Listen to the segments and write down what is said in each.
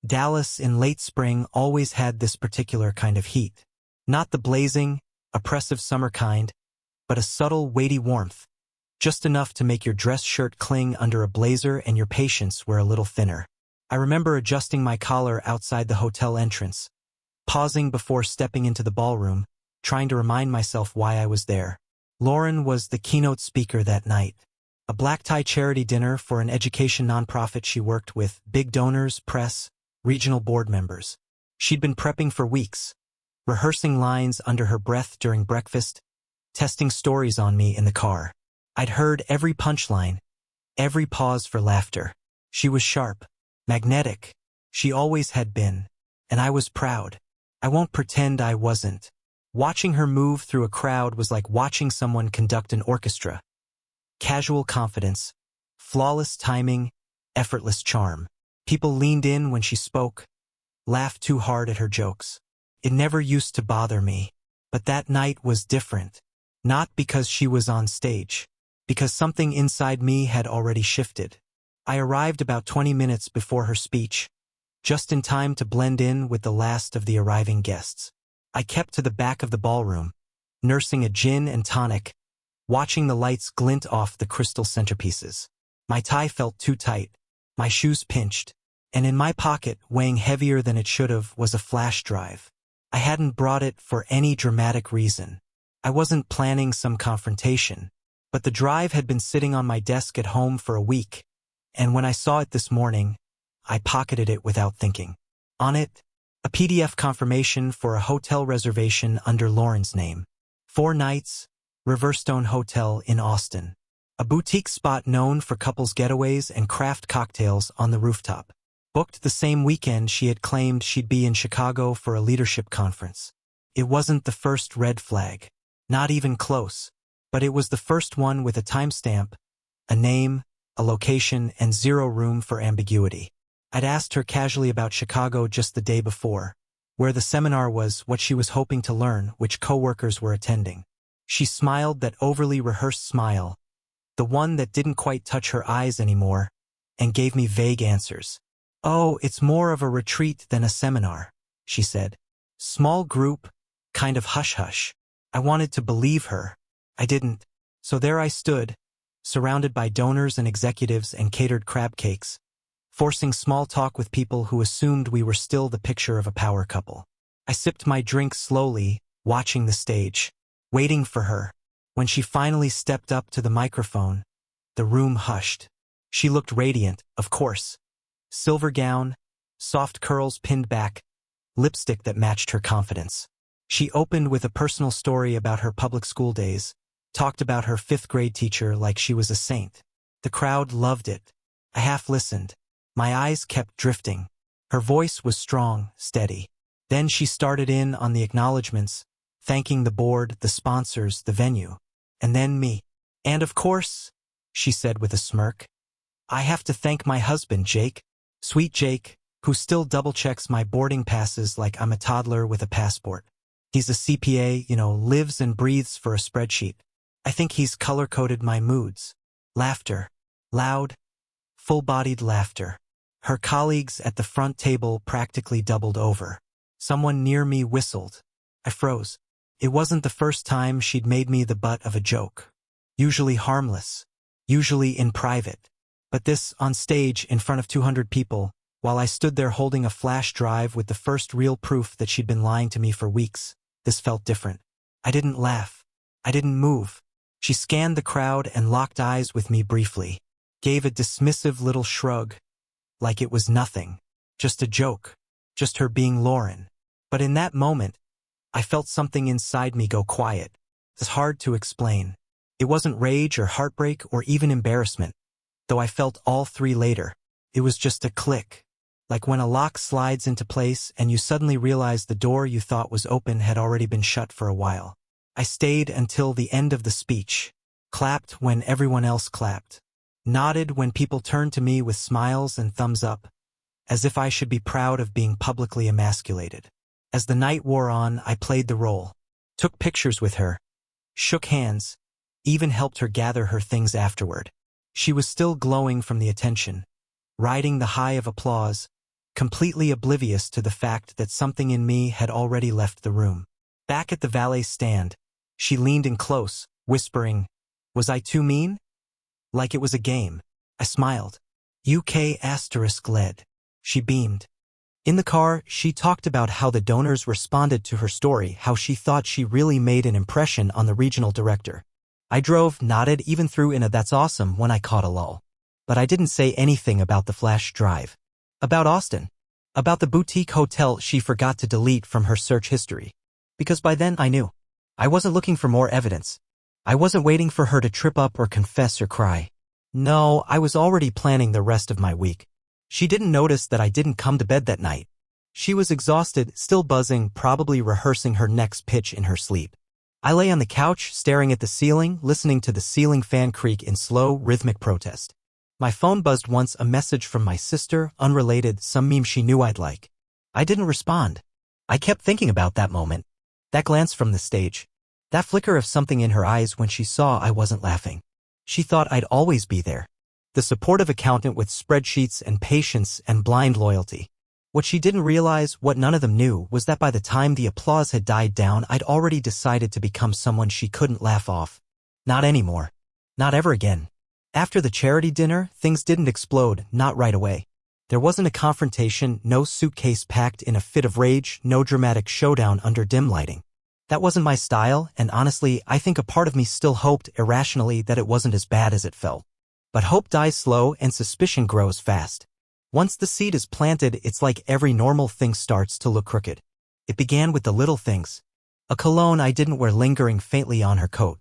Dallas in late spring always had this particular kind of heat. Not the blazing, oppressive summer kind, but a subtle, weighty warmth, just enough to make your dress shirt cling under a blazer and your patience wear a little thinner. I remember adjusting my collar outside the hotel entrance, pausing before stepping into the ballroom, trying to remind myself why I was there. Lauren was the keynote speaker that night. A black-tie charity dinner for an education nonprofit she worked with, big donors, press, regional board members. She'd been prepping for weeks, rehearsing lines under her breath during breakfast, testing stories on me in the car. I'd heard every punchline, every pause for laughter. She was sharp, magnetic. She always had been, and I was proud. I won't pretend I wasn't. Watching her move through a crowd was like watching someone conduct an orchestra. Casual confidence, flawless timing, effortless charm. People leaned in when she spoke, laughed too hard at her jokes. It never used to bother me, but that night was different. Not because she was on stage, because something inside me had already shifted. I arrived about 20 minutes before her speech, just in time to blend in with the last of the arriving guests. I kept to the back of the ballroom, nursing a gin and tonic, watching the lights glint off the crystal centerpieces. My tie felt too tight, my shoes pinched, and in my pocket, weighing heavier than it should have, was a flash drive. I hadn't brought it for any dramatic reason. I wasn't planning some confrontation, but the drive had been sitting on my desk at home for a week, and when I saw it this morning, I pocketed it without thinking. On it, a PDF confirmation for a hotel reservation under Lauren's name. 4 nights, Riverstone Hotel in Austin. A boutique spot known for couples getaways and craft cocktails on the rooftop. Booked the same weekend she had claimed she'd be in Chicago for a leadership conference. It wasn't the first red flag. Not even close. But it was the first one with a timestamp, a name, a location, and 0 room for ambiguity. I'd asked her casually about Chicago just the day before, where the seminar was, what she was hoping to learn, which coworkers were attending. She smiled that overly rehearsed smile, the one that didn't quite touch her eyes anymore, and gave me vague answers. "Oh, it's more of a retreat than a seminar," she said. "Small group, kind of hush-hush." I wanted to believe her. I didn't. So there I stood, surrounded by donors and executives and catered crab cakes, forcing small talk with people who assumed we were still the picture of a power couple. I sipped my drink slowly, watching the stage, waiting for her. When she finally stepped up to the microphone, the room hushed. She looked radiant, of course. Silver gown, soft curls pinned back, lipstick that matched her confidence. She opened with a personal story about her public school days, talked about her 5th grade teacher like she was a saint. The crowd loved it. I half listened. My eyes kept drifting. Her voice was strong, steady. Then she started in on the acknowledgments, thanking the board, the sponsors, the venue. And then me. "And of course," she said with a smirk, "I have to thank my husband, Jake. Sweet Jake, who still double-checks my boarding passes like I'm a toddler with a passport. He's a CPA, lives and breathes for a spreadsheet. I think he's color-coded my moods." Laughter. Loud, full-bodied laughter. Her colleagues at the front table practically doubled over. Someone near me whistled. I froze. It wasn't the first time she'd made me the butt of a joke. Usually harmless. Usually in private. But this, on stage, in front of 200 people, while I stood there holding a flash drive with the first real proof that she'd been lying to me for weeks, this felt different. I didn't laugh. I didn't move. She scanned the crowd and locked eyes with me briefly. Gave a dismissive little shrug, like it was nothing. Just a joke. Just her being Lauren. But in that moment, I felt something inside me go quiet. It's hard to explain. It wasn't rage or heartbreak or even embarrassment, though I felt all 3 later. It was just a click. Like when a lock slides into place and you suddenly realize the door you thought was open had already been shut for a while. I stayed until the end of the speech. Clapped when everyone else clapped. Nodded when people turned to me with smiles and thumbs up, as if I should be proud of being publicly emasculated. As the night wore on, I played the role. Took pictures with her. Shook hands. Even helped her gather her things afterward. She was still glowing from the attention, riding the high of applause, completely oblivious to the fact that something in me had already left the room. Back at the valet stand, she leaned in close, whispering, "Was I too mean?" Like it was a game. I smiled. UK*LED. She beamed. In the car, she talked about how the donors responded to her story, how she thought she really made an impression on the regional director. I drove, nodded, even threw in a "that's awesome" when I caught a lull. But I didn't say anything about the flash drive. About Austin. About the boutique hotel she forgot to delete from her search history. Because by then I knew. I wasn't looking for more evidence. I wasn't waiting for her to trip up or confess or cry. No, I was already planning the rest of my week. She didn't notice that I didn't come to bed that night. She was exhausted, still buzzing, probably rehearsing her next pitch in her sleep. I lay on the couch, staring at the ceiling, listening to the ceiling fan creak in slow, rhythmic protest. My phone buzzed once, a message from my sister, unrelated, some meme she knew I'd like. I didn't respond. I kept thinking about that moment. That glance from the stage. That flicker of something in her eyes when she saw I wasn't laughing. She thought I'd always be there. The supportive accountant with spreadsheets and patience and blind loyalty. What she didn't realize, what none of them knew, was that by the time the applause had died down, I'd already decided to become someone she couldn't laugh off. Not anymore. Not ever again. After the charity dinner, things didn't explode, not right away. There wasn't a confrontation, no suitcase packed in a fit of rage, no dramatic showdown under dim lighting. That wasn't my style, and honestly, I think a part of me still hoped, irrationally, that it wasn't as bad as it felt. But hope dies slow and suspicion grows fast. Once the seed is planted, it's like every normal thing starts to look crooked. It began with the little things. A cologne I didn't wear lingering faintly on her coat.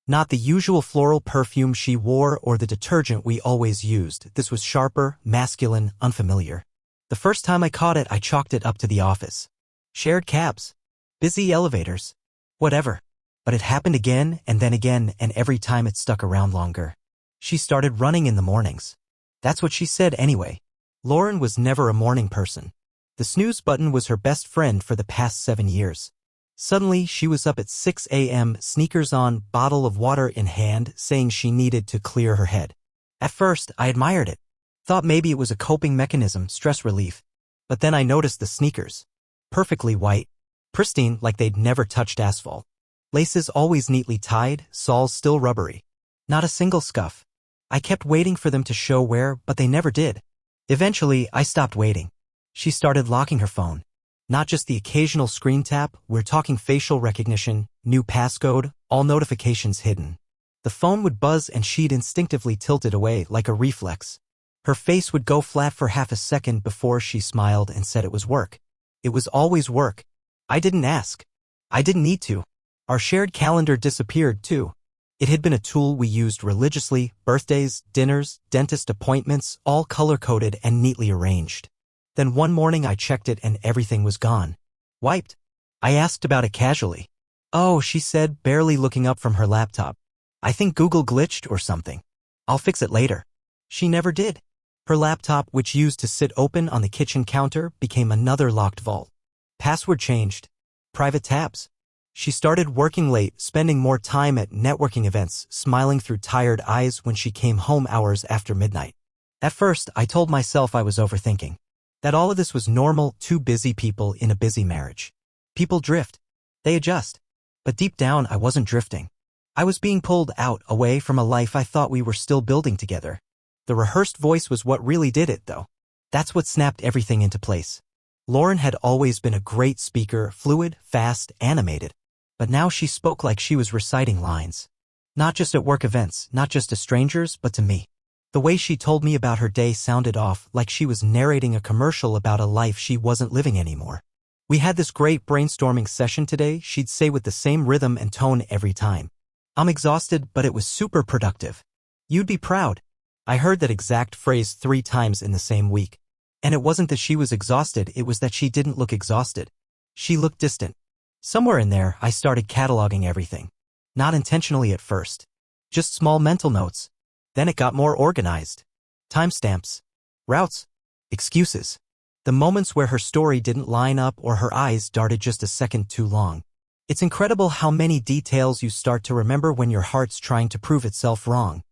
Not the usual floral perfume she wore or the detergent we always used. This was sharper, masculine, unfamiliar. The first time I caught it, I chalked it up to the office. Shared cabs. Busy elevators. Whatever. But it happened again, and every time it stuck around longer. She started running in the mornings. That's what she said anyway. Lauren was never a morning person. The snooze button was her best friend for the past 7 years. Suddenly, she was up at 6 a.m., sneakers on, bottle of water in hand, saying she needed to clear her head. At first, I admired it. Thought maybe it was a coping mechanism, stress relief. But then I noticed the sneakers. Perfectly white. Pristine, like they'd never touched asphalt. Laces always neatly tied, soles still rubbery. Not a single scuff. I kept waiting for them to show wear, but they never did. Eventually, I stopped waiting. She started locking her phone. Not just the occasional screen tap, we're talking facial recognition, new passcode, all notifications hidden. The phone would buzz and she'd instinctively tilt it away like a reflex. Her face would go flat for half a second before she smiled and said it was work. It was always work. I didn't ask. I didn't need to. Our shared calendar disappeared too. It had been a tool we used religiously, birthdays, dinners, dentist appointments, all color-coded and neatly arranged. Then one morning I checked it and everything was gone. Wiped. I asked about it casually. "Oh," she said, barely looking up from her laptop. "I think Google glitched or something. I'll fix it later." She never did. Her laptop, which used to sit open on the kitchen counter, became another locked vault. Password changed. Private tabs. She started working late, spending more time at networking events, smiling through tired eyes when she came home hours after midnight. At first, I told myself I was overthinking. That all of this was normal, two busy people in a busy marriage. People drift. They adjust. But deep down, I wasn't drifting. I was being pulled out, away from a life I thought we were still building together. The rehearsed voice was what really did it, though. That's what snapped everything into place. Lauren had always been a great speaker, fluid, fast, animated. But now she spoke like she was reciting lines. Not just at work events, not just to strangers, but to me. The way she told me about her day sounded off, like she was narrating a commercial about a life she wasn't living anymore. "We had this great brainstorming session today," she'd say with the same rhythm and tone every time. "I'm exhausted, but it was super productive. You'd be proud." I heard that exact phrase 3 times in the same week. And it wasn't that she was exhausted, it was that she didn't look exhausted. She looked distant. Somewhere in there, I started cataloging everything. Not intentionally at first. Just small mental notes. Then it got more organized. Timestamps. Routes. Excuses. The moments where her story didn't line up or her eyes darted just a second too long. It's incredible how many details you start to remember when your heart's trying to prove itself wrong.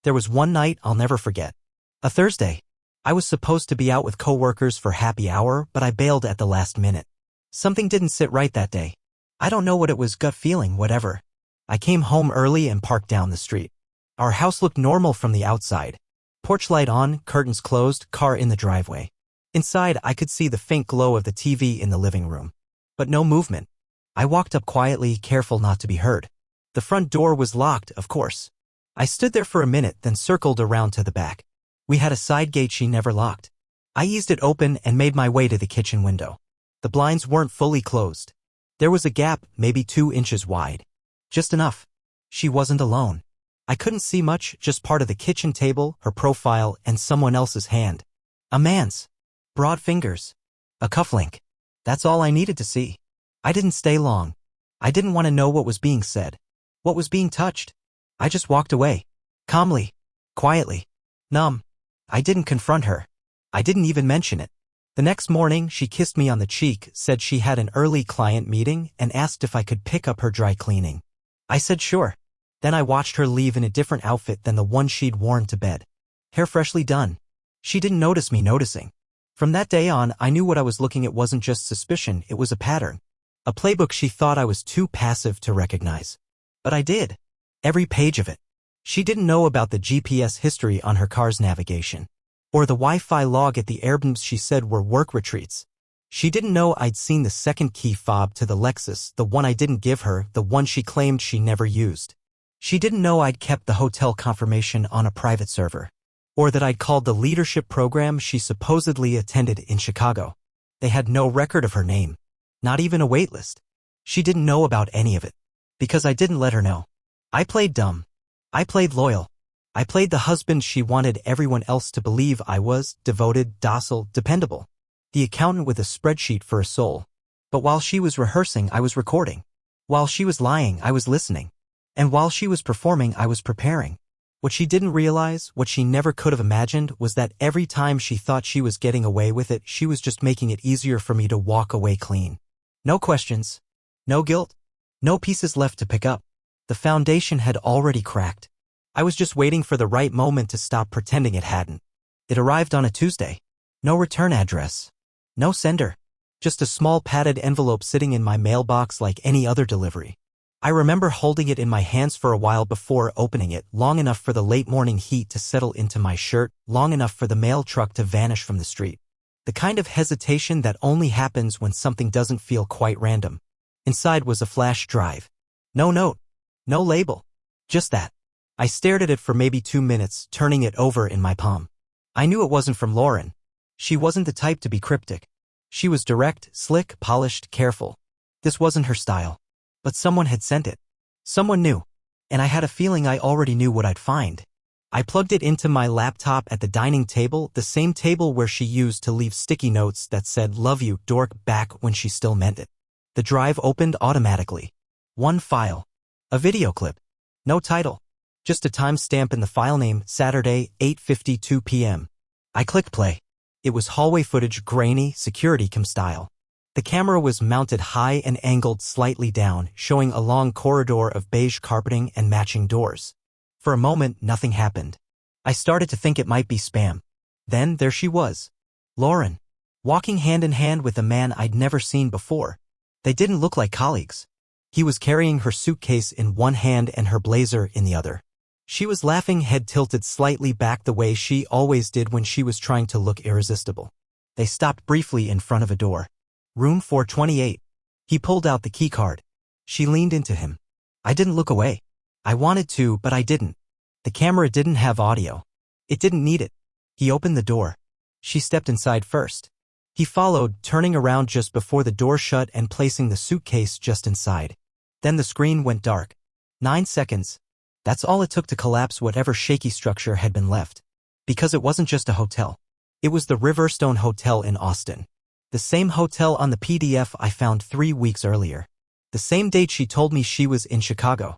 There was one night I'll never forget. A Thursday. I was supposed to be out with coworkers for happy hour, but I bailed at the last minute. Something didn't sit right that day. I don't know what it was, gut feeling, whatever. I came home early and parked down the street. Our house looked normal from the outside. Porch light on, curtains closed, car in the driveway. Inside, I could see the faint glow of the TV in the living room. But no movement. I walked up quietly, careful not to be heard. The front door was locked, of course. I stood there for a minute, then circled around to the back. We had a side gate she never locked. I eased it open and made my way to the kitchen window. The blinds weren't fully closed. There was a gap, maybe 2 inches wide. Just enough. She wasn't alone. I couldn't see much, just part of the kitchen table, her profile, and someone else's hand. A man's. Broad fingers. A cufflink. That's all I needed to see. I didn't stay long. I didn't want to know what was being said. What was being touched. I just walked away. Calmly. Quietly. Numb. I didn't confront her. I didn't even mention it. The next morning, she kissed me on the cheek, said she had an early client meeting, and asked if I could pick up her dry cleaning. I said sure. Then I watched her leave in a different outfit than the one she'd worn to bed. Hair freshly done. She didn't notice me noticing. From that day on, I knew what I was looking at wasn't just suspicion, it was a pattern. A playbook she thought I was too passive to recognize. But I did. Every page of it. She didn't know about the GPS history on her car's navigation. Or the Wi-Fi log at the Airbnbs she said were work retreats. She didn't know I'd seen the second key fob to the Lexus, the one I didn't give her, the one she claimed she never used. She didn't know I'd kept the hotel confirmation on a private server. Or that I'd called the leadership program she supposedly attended in Chicago. They had no record of her name. Not even a waitlist. She didn't know about any of it. Because I didn't let her know. I played dumb. I played loyal. I played the husband she wanted everyone else to believe I was, devoted, docile, dependable. The accountant with a spreadsheet for a soul. But while she was rehearsing, I was recording. While she was lying, I was listening. And while she was performing, I was preparing. What she didn't realize, what she never could have imagined, was that every time she thought she was getting away with it, she was just making it easier for me to walk away clean. No questions. No guilt. No pieces left to pick up. The foundation had already cracked. I was just waiting for the right moment to stop pretending it hadn't. It arrived on a Tuesday. No return address. No sender. Just a small padded envelope sitting in my mailbox like any other delivery. I remember holding it in my hands for a while before opening it, long enough for the late morning heat to settle into my shirt, long enough for the mail truck to vanish from the street. The kind of hesitation that only happens when something doesn't feel quite random. Inside was a flash drive. No note. No label. Just that. I stared at it for maybe 2 minutes, turning it over in my palm. I knew it wasn't from Lauren. She wasn't the type to be cryptic. She was direct, slick, polished, careful. This wasn't her style. But someone had sent it. Someone knew. And I had a feeling I already knew what I'd find. I plugged it into my laptop at the dining table, the same table where she used to leave sticky notes that said "Love you, dork," back when she still meant it. The drive opened automatically. One file. A video clip. No title. Just a timestamp in the file name, Saturday, 8:52 p.m. I clicked play. It was hallway footage, grainy, security cam style. The camera was mounted high and angled slightly down, showing a long corridor of beige carpeting and matching doors. For a moment, nothing happened. I started to think it might be spam. Then there she was. Lauren. Walking hand in hand with a man I'd never seen before. They didn't look like colleagues. He was carrying her suitcase in one hand and her blazer in the other. She was laughing, head tilted slightly back the way she always did when she was trying to look irresistible. They stopped briefly in front of a door. Room 428. He pulled out the keycard. She leaned into him. I didn't look away. I wanted to, but I didn't. The camera didn't have audio. It didn't need it. He opened the door. She stepped inside first. He followed, turning around just before the door shut and placing the suitcase just inside. Then the screen went dark. 9 seconds. That's all it took to collapse whatever shaky structure had been left. Because it wasn't just a hotel. It was the Riverstone Hotel in Austin. The same hotel on the PDF I found 3 weeks earlier. The same date she told me she was in Chicago.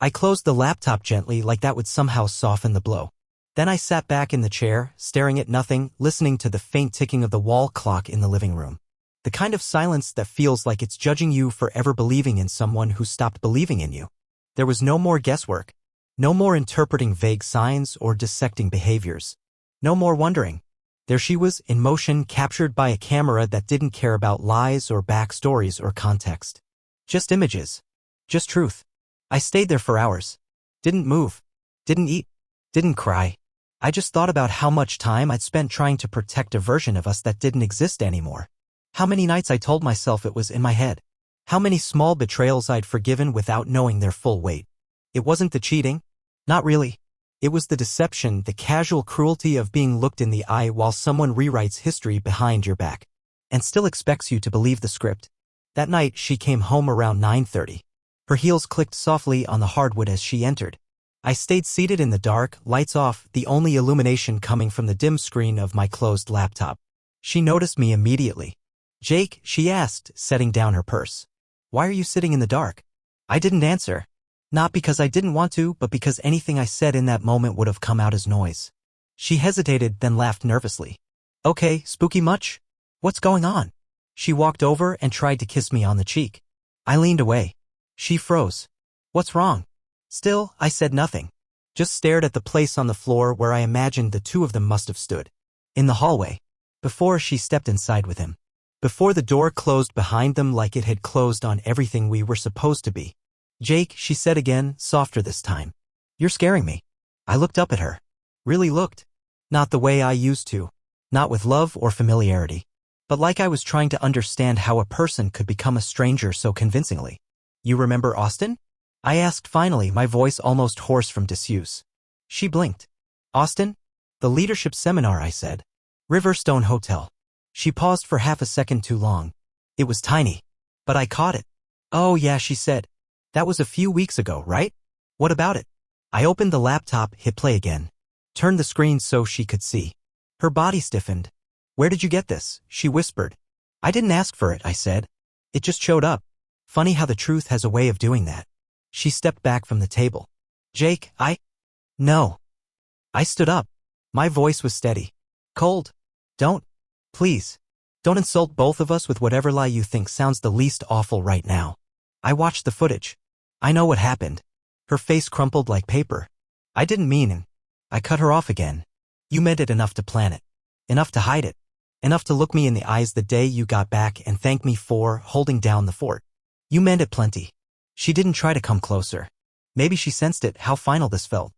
I closed the laptop gently, like that would somehow soften the blow. Then I sat back in the chair, staring at nothing, listening to the faint ticking of the wall clock in the living room. The kind of silence that feels like it's judging you for ever believing in someone who stopped believing in you. There was no more guesswork. No more interpreting vague signs or dissecting behaviors. No more wondering. There she was, in motion, captured by a camera that didn't care about lies or backstories or context. Just images. Just truth. I stayed there for hours. Didn't move. Didn't eat. Didn't cry. I just thought about how much time I'd spent trying to protect a version of us that didn't exist anymore. How many nights I told myself it was in my head. How many small betrayals I'd forgiven without knowing their full weight. It wasn't the cheating. Not really. It was the deception, the casual cruelty of being looked in the eye while someone rewrites history behind your back and still expects you to believe the script. That night, she came home around 9:30. Her heels clicked softly on the hardwood as she entered. I stayed seated in the dark, lights off, the only illumination coming from the dim screen of my closed laptop. She noticed me immediately. "Jake," she asked, setting down her purse. "Why are you sitting in the dark?" I didn't answer. Not because I didn't want to, but because anything I said in that moment would have come out as noise. She hesitated, then laughed nervously. "Okay, spooky much? What's going on?" She walked over and tried to kiss me on the cheek. I leaned away. She froze. "What's wrong?" Still, I said nothing. Just stared at the place on the floor where I imagined the two of them must have stood. In the hallway. Before she stepped inside with him. Before the door closed behind them like it had closed on everything we were supposed to be. "Jake," she said again, softer this time. "You're scaring me." I looked up at her. Really looked. Not the way I used to. Not with love or familiarity. But like I was trying to understand how a person could become a stranger so convincingly. "You remember Austin?" I asked finally, my voice almost hoarse from disuse. She blinked. "Austin?" "The leadership seminar," I said. "Riverstone Hotel." She paused for half a second too long. It was tiny. But I caught it. "Oh yeah," she said. "That was a few weeks ago, right? What about it?" I opened the laptop, hit play again. Turned the screen so she could see. Her body stiffened. "Where did you get this?" she whispered. "I didn't ask for it," I said. "It just showed up. Funny how the truth has a way of doing that." She stepped back from the table. "Jake, No." I stood up. My voice was steady. "Cold. Don't. Please. Don't insult both of us with whatever lie you think sounds the least awful right now. I watched the footage. I know what happened." Her face crumpled like paper. "I didn't mean it." I cut her off again. "You meant it enough to plan it. Enough to hide it. Enough to look me in the eyes the day you got back and thank me for holding down the fort. You meant it plenty." She didn't try to come closer. Maybe she sensed it, how final this felt.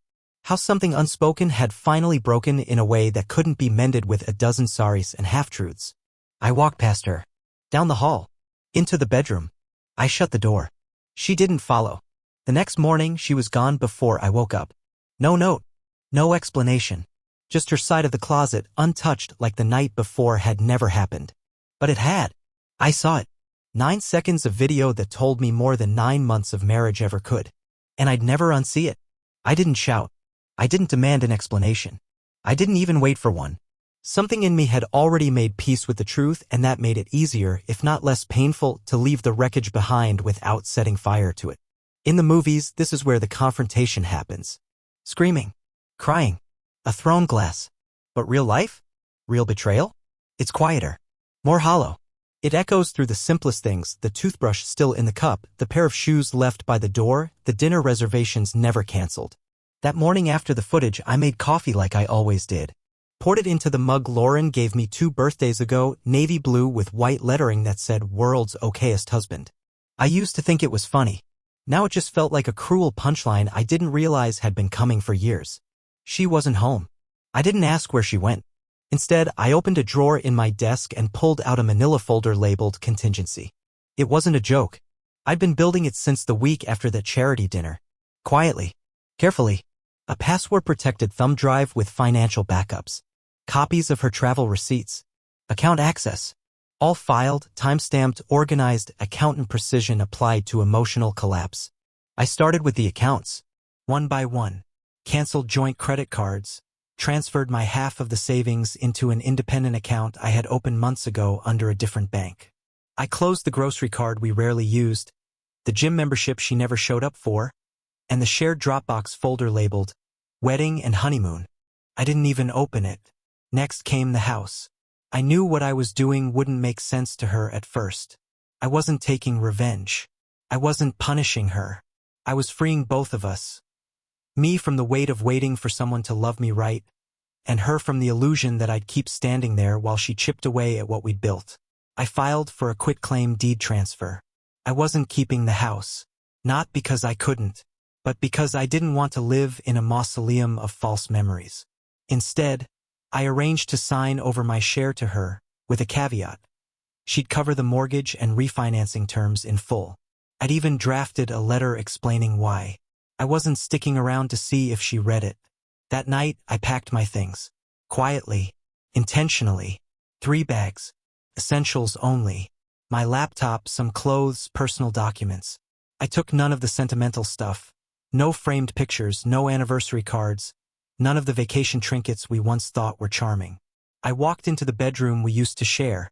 How something unspoken had finally broken in a way that couldn't be mended with a dozen sorries and half-truths. I walked past her. Down the hall. Into the bedroom. I shut the door. She didn't follow. The next morning, she was gone before I woke up. No note. No explanation. Just her side of the closet, untouched like the night before had never happened. But it had. I saw it. 9 seconds of video that told me more than 9 months of marriage ever could. And I'd never unsee it. I didn't shout. I didn't demand an explanation. I didn't even wait for one. Something in me had already made peace with the truth, and that made it easier, if not less painful, to leave the wreckage behind without setting fire to it. In the movies, this is where the confrontation happens. Screaming. Crying. A thrown glass. But real life? Real betrayal? It's quieter. More hollow. It echoes through the simplest things, the toothbrush still in the cup, the pair of shoes left by the door, the dinner reservations never canceled. That morning after the footage, I made coffee like I always did. Poured it into the mug Lauren gave me 2 birthdays ago, navy blue with white lettering that said "World's Okayest Husband." I used to think it was funny. Now it just felt like a cruel punchline I didn't realize had been coming for years. She wasn't home. I didn't ask where she went. Instead, I opened a drawer in my desk and pulled out a manila folder labeled contingency. It wasn't a joke. I'd been building it since the week after that charity dinner. Quietly. Carefully. A password-protected thumb drive with financial backups. Copies of her travel receipts. Account access. All filed, time-stamped, organized, accountant precision applied to emotional collapse. I started with the accounts. One by one. Canceled joint credit cards. Transferred my half of the savings into an independent account I had opened months ago under a different bank. I closed the grocery card we rarely used, the gym membership she never showed up for, and the shared Dropbox folder labeled Wedding and Honeymoon. I didn't even open it. Next came the house. I knew what I was doing wouldn't make sense to her at first. I wasn't taking revenge. I wasn't punishing her. I was freeing both of us. Me from the weight of waiting for someone to love me right, and her from the illusion that I'd keep standing there while she chipped away at what we'd built. I filed for a quitclaim deed transfer. I wasn't keeping the house. Not because I couldn't, but because I didn't want to live in a mausoleum of false memories. Instead, I arranged to sign over my share to her, with a caveat. She'd cover the mortgage and refinancing terms in full. I'd even drafted a letter explaining why. I wasn't sticking around to see if she read it. That night, I packed my things. Quietly, intentionally. 3 bags. Essentials only. My laptop, some clothes, personal documents. I took none of the sentimental stuff. No framed pictures, no anniversary cards. None of the vacation trinkets we once thought were charming. I walked into the bedroom we used to share,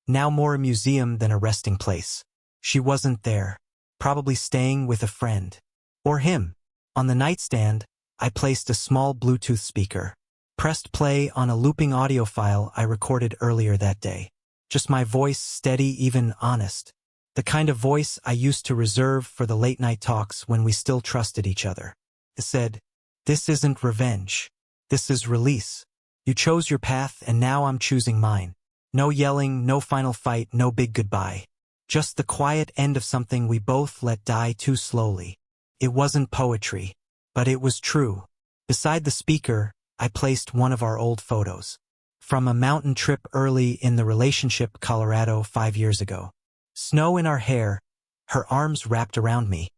now more a museum than a resting place. She wasn't there, probably staying with a friend. Or him. On the nightstand, I placed a small Bluetooth speaker. Pressed play on a looping audio file I recorded earlier that day. Just my voice, steady, even honest. The kind of voice I used to reserve for the late-night talks when we still trusted each other. It said, "This isn't revenge. This is release. You chose your path and now I'm choosing mine. No yelling, no final fight, no big goodbye. Just the quiet end of something we both let die too slowly." It wasn't poetry, but it was true. Beside the speaker, I placed one of our old photos. From a mountain trip early in the relationship, Colorado, 5 years ago. Snow in our hair, her arms wrapped around me.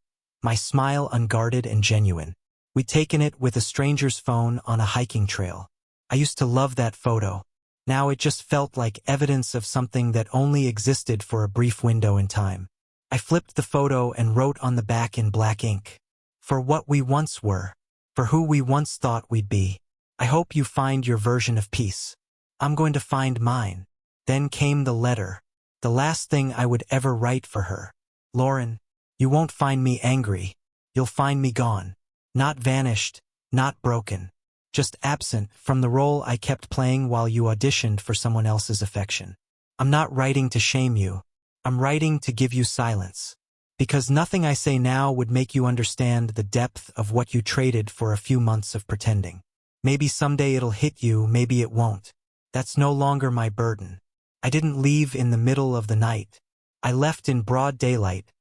My smile unguarded and genuine. We'd taken it with a stranger's phone on a hiking trail. I used to love that photo. Now it just felt like evidence of something that only existed for a brief window in time. I flipped the photo and wrote on the back in black ink. "For what we once were. For who we once thought we'd be. I hope you find your version of peace. I'm going to find mine." Then came the letter. The last thing I would ever write for her. "Lauren, you won't find me angry. You'll find me gone. Not vanished, not broken. Just absent from the role I kept playing while you auditioned for someone else's affection. I'm not writing to shame you. I'm writing to give you silence. Because nothing I say now would make you understand the depth of what you traded for a few months of pretending. Maybe someday it'll hit you, maybe it won't. That's no longer my burden. I didn't leave in the middle of the night. I left in broad daylight,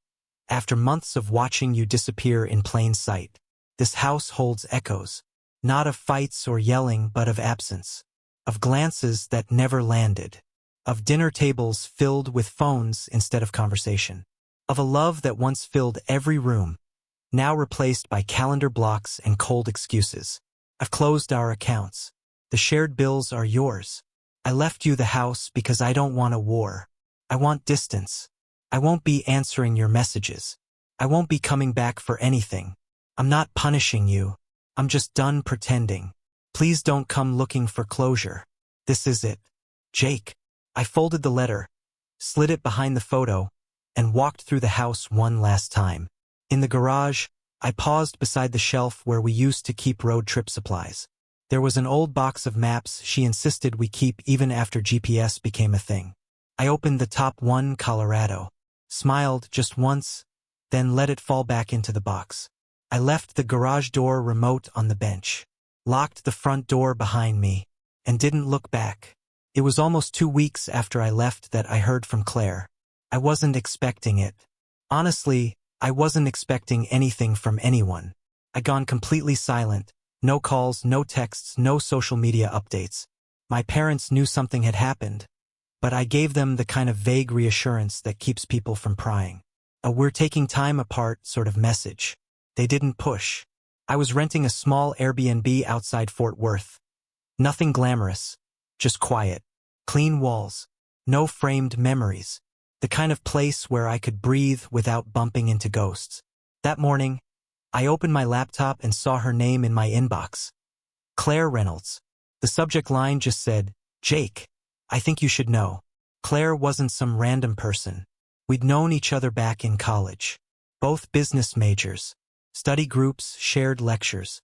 after months of watching you disappear in plain sight. This house holds echoes. Not of fights or yelling, but of absence. Of glances that never landed. Of dinner tables filled with phones instead of conversation. Of a love that once filled every room, now replaced by calendar blocks and cold excuses. I've closed our accounts. The shared bills are yours. I left you the house because I don't want a war. I want distance. I won't be answering your messages. I won't be coming back for anything. I'm not punishing you. I'm just done pretending. Please don't come looking for closure. This is it. Jake. I folded the letter, slid it behind the photo, and walked through the house one last time. In the garage, I paused beside the shelf where we used to keep road trip supplies. There was an old box of maps she insisted we keep even after GPS became a thing. I opened the top one, Colorado, smiled just once, then let it fall back into the box. I left the garage door remote on the bench, locked the front door behind me, and didn't look back. It was almost 2 weeks after I left that I heard from Claire. I wasn't expecting it. Honestly, I wasn't expecting anything from anyone. I'd gone completely silent. No calls, no texts, no social media updates. My parents knew something had happened, but I gave them the kind of vague reassurance that keeps people from prying. A "we're taking time apart" sort of message. They didn't push. I was renting a small Airbnb outside Fort Worth. Nothing glamorous, just quiet. Clean walls. No framed memories. The kind of place where I could breathe without bumping into ghosts. That morning, I opened my laptop and saw her name in my inbox. Claire Reynolds. The subject line just said, "Jake, I think you should know." Claire wasn't some random person. We'd known each other back in college. Both business majors. Study groups, shared lectures.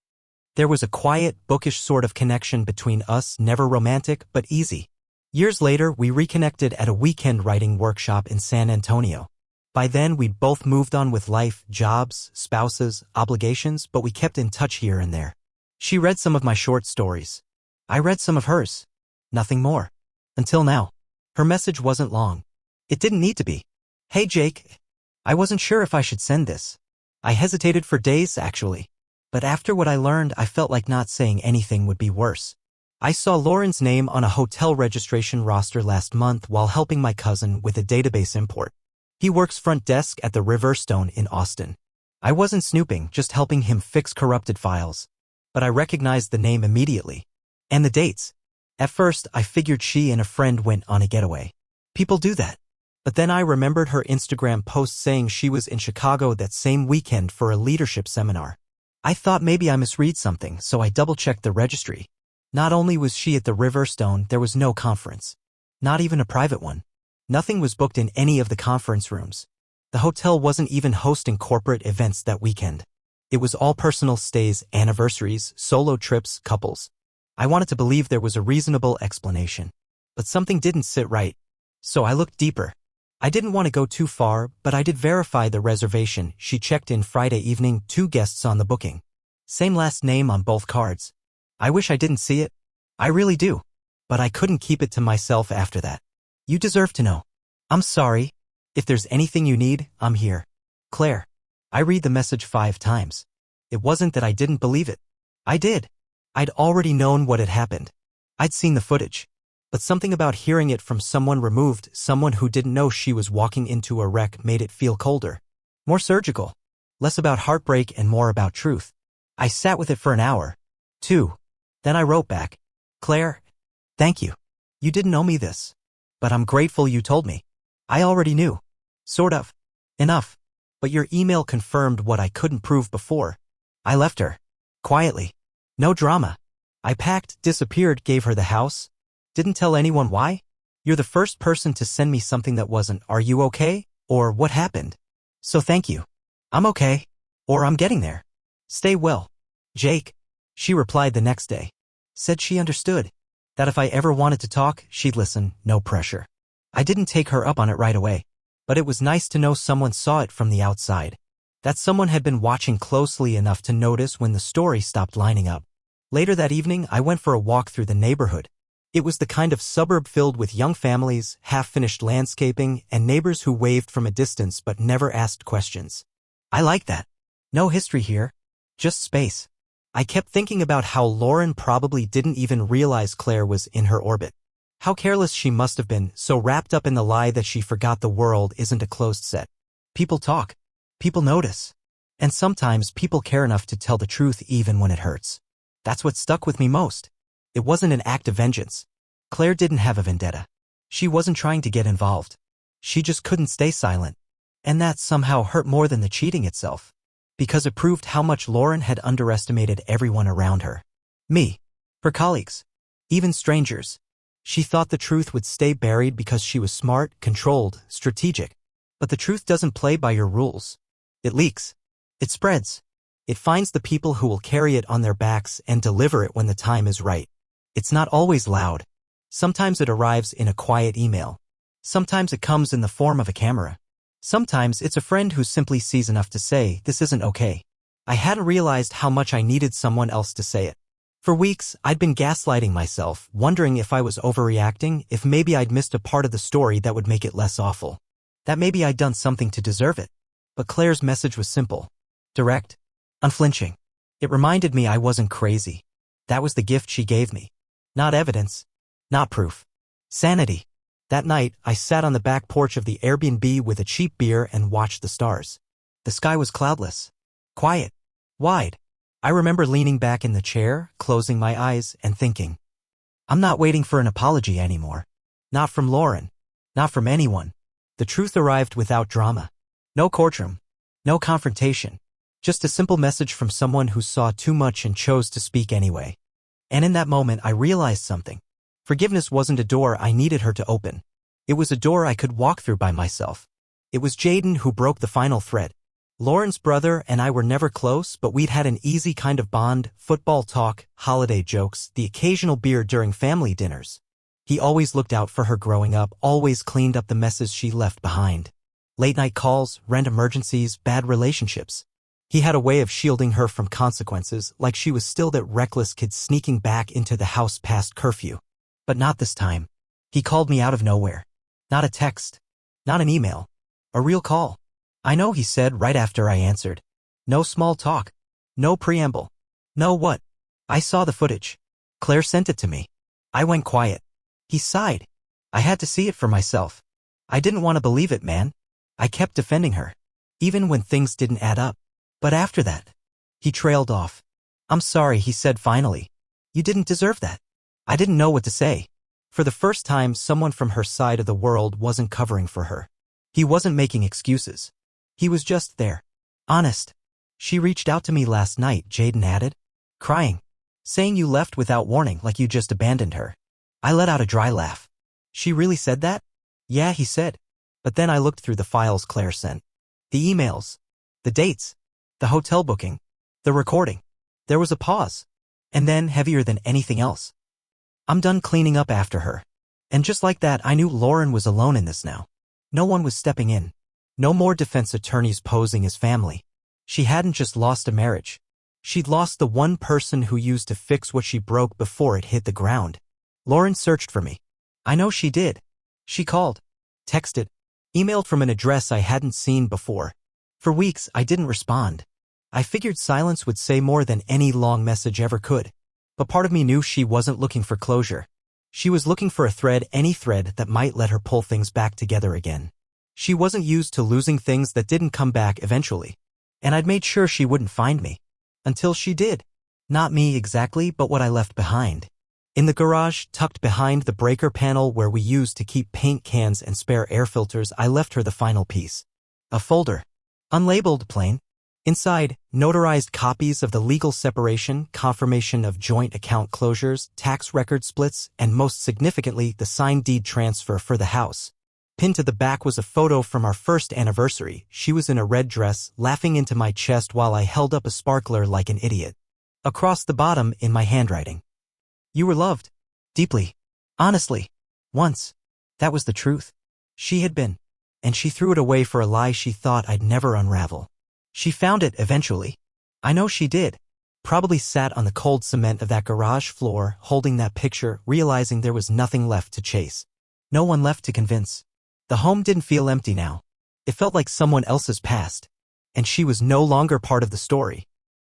There was a quiet, bookish sort of connection between us, never romantic, but easy. Years later, we reconnected at a weekend writing workshop in San Antonio. By then, we'd both moved on with life, jobs, spouses, obligations, but we kept in touch here and there. She read some of my short stories. I read some of hers. Nothing more. Until now. Her message wasn't long. It didn't need to be. Hey Jake. I wasn't sure if I should send this. I hesitated for days, actually. But after what I learned, I felt like not saying anything would be worse. I saw Lauren's name on a hotel registration roster last month while helping my cousin with a database import. He works front desk at the Riverstone in Austin. I wasn't snooping, just helping him fix corrupted files. But I recognized the name immediately. And the dates. At first, I figured she and a friend went on a getaway. People do that. But then I remembered her Instagram post saying she was in Chicago that same weekend for a leadership seminar. I thought maybe I misread something, so I double-checked the registry. Not only was she at the Riverstone, there was no conference. Not even a private one. Nothing was booked in any of the conference rooms. The hotel wasn't even hosting corporate events that weekend. It was all personal stays, anniversaries, solo trips, couples. I wanted to believe there was a reasonable explanation. But something didn't sit right. So I looked deeper. I didn't want to go too far, but I did verify the reservation. She checked in Friday evening, 2 guests on the booking. Same last name on both cards. I wish I didn't see it. I really do. But I couldn't keep it to myself after that. You deserve to know. I'm sorry. If there's anything you need, I'm here. Claire. I read the message 5 times. It wasn't that I didn't believe it. I did. I'd already known what had happened. I'd seen the footage. But something about hearing it from someone removed, someone who didn't know she was walking into a wreck, made it feel colder. More surgical. Less about heartbreak and more about truth. I sat with it for an hour. 2. Then I wrote back. Claire, thank you. You didn't know me this. But I'm grateful you told me. I already knew. Sort of. Enough. But your email confirmed what I couldn't prove before. I left her. Quietly. No drama. I packed, disappeared, gave her the house. Didn't tell anyone why. You're the first person to send me something that wasn't, "Are you okay?" or "What happened?" So thank you. I'm okay. Or I'm getting there. Stay well. Jake. She replied the next day. Said she understood. That if I ever wanted to talk, she'd listen, no pressure. I didn't take her up on it right away. But it was nice to know someone saw it from the outside. That someone had been watching closely enough to notice when the story stopped lining up. Later that evening, I went for a walk through the neighborhood. It was the kind of suburb filled with young families, half-finished landscaping, and neighbors who waved from a distance but never asked questions. I like that. No history here. Just space. I kept thinking about how Lauren probably didn't even realize Claire was in her orbit. How careless she must have been, so wrapped up in the lie that she forgot the world isn't a closed set. People talk. People notice. And sometimes people care enough to tell the truth even when it hurts. That's what stuck with me most. It wasn't an act of vengeance. Claire didn't have a vendetta. She wasn't trying to get involved. She just couldn't stay silent. And that somehow hurt more than the cheating itself. Because it proved how much Lauren had underestimated everyone around her. Me. Her colleagues. Even strangers. She thought the truth would stay buried because she was smart, controlled, strategic. But the truth doesn't play by your rules. It leaks. It spreads. It finds the people who will carry it on their backs and deliver it when the time is right. It's not always loud. Sometimes it arrives in a quiet email. Sometimes it comes in the form of a camera. Sometimes it's a friend who simply sees enough to say, "This isn't okay." I hadn't realized how much I needed someone else to say it. For weeks, I'd been gaslighting myself, wondering if I was overreacting, if maybe I'd missed a part of the story that would make it less awful. That maybe I'd done something to deserve it. But Claire's message was simple. Direct. Unflinching. It reminded me I wasn't crazy. That was the gift she gave me. Not evidence. Not proof. Sanity. That night, I sat on the back porch of the Airbnb with a cheap beer and watched the stars. The sky was cloudless. Quiet. Wide. I remember leaning back in the chair, closing my eyes, and thinking, I'm not waiting for an apology anymore. Not from Lauren. Not from anyone. The truth arrived without drama. No courtroom. No confrontation. Just a simple message from someone who saw too much and chose to speak anyway. And in that moment, I realized something. Forgiveness wasn't a door I needed her to open. It was a door I could walk through by myself. It was Jaden who broke the final thread. Lauren's brother and I were never close, but we'd had an easy kind of bond, football talk, holiday jokes, the occasional beer during family dinners. He always looked out for her growing up, always cleaned up the messes she left behind. Late-night calls, rent emergencies, bad relationships. He had a way of shielding her from consequences, like she was still that reckless kid sneaking back into the house past curfew. But not this time. He called me out of nowhere. Not a text. Not an email. A real call. "I know," he said right after I answered. No small talk. No preamble. No what? "I saw the footage. Claire sent it to me." I went quiet. He sighed. "I had to see it for myself. I didn't want to believe it, man." I kept defending her, even when things didn't add up. "But after that..." He trailed off. "I'm sorry," he said finally. "You didn't deserve that." I didn't know what to say. For the first time, someone from her side of the world wasn't covering for her. He wasn't making excuses. He was just there. Honest. "She reached out to me last night," Jaden added, crying, "saying you left without warning, like you just abandoned her." I let out a dry laugh. "She really said that?" "Yeah," he said. But then I looked through the files Claire sent. The emails. The dates. The hotel booking. The recording. There was a pause. And then, heavier than anything else, "I'm done cleaning up after her." And just like that, I knew Lauren was alone in this now. No one was stepping in. No more defense attorneys posing as family. She hadn't just lost a marriage. She'd lost the one person who used to fix what she broke before it hit the ground. Lauren searched for me. I know she did. She called, texted, emailed from an address I hadn't seen before. For weeks, I didn't respond. I figured silence would say more than any long message ever could. But part of me knew she wasn't looking for closure. She was looking for a thread, any thread that might let her pull things back together again. She wasn't used to losing things that didn't come back eventually. And I'd made sure she wouldn't find me. Until she did. Not me exactly, but what I left behind. In the garage, tucked behind the breaker panel where we used to keep paint cans and spare air filters, I left her the final piece. A folder. Unlabeled, plain. Inside, notarized copies of the legal separation, confirmation of joint account closures, tax record splits, and most significantly, the signed deed transfer for the house. Pinned to the back was a photo from our first anniversary. She was in a red dress, laughing into my chest while I held up a sparkler like an idiot. Across the bottom, in my handwriting, "You were loved. Deeply. Honestly. Once." That was the truth. She had been. And she threw it away for a lie she thought I'd never unravel. She found it eventually. I know she did. Probably sat on the cold cement of that garage floor, holding that picture, realizing there was nothing left to chase. No one left to convince. The home didn't feel empty now. It felt like someone else's past. And she was no longer part of the story.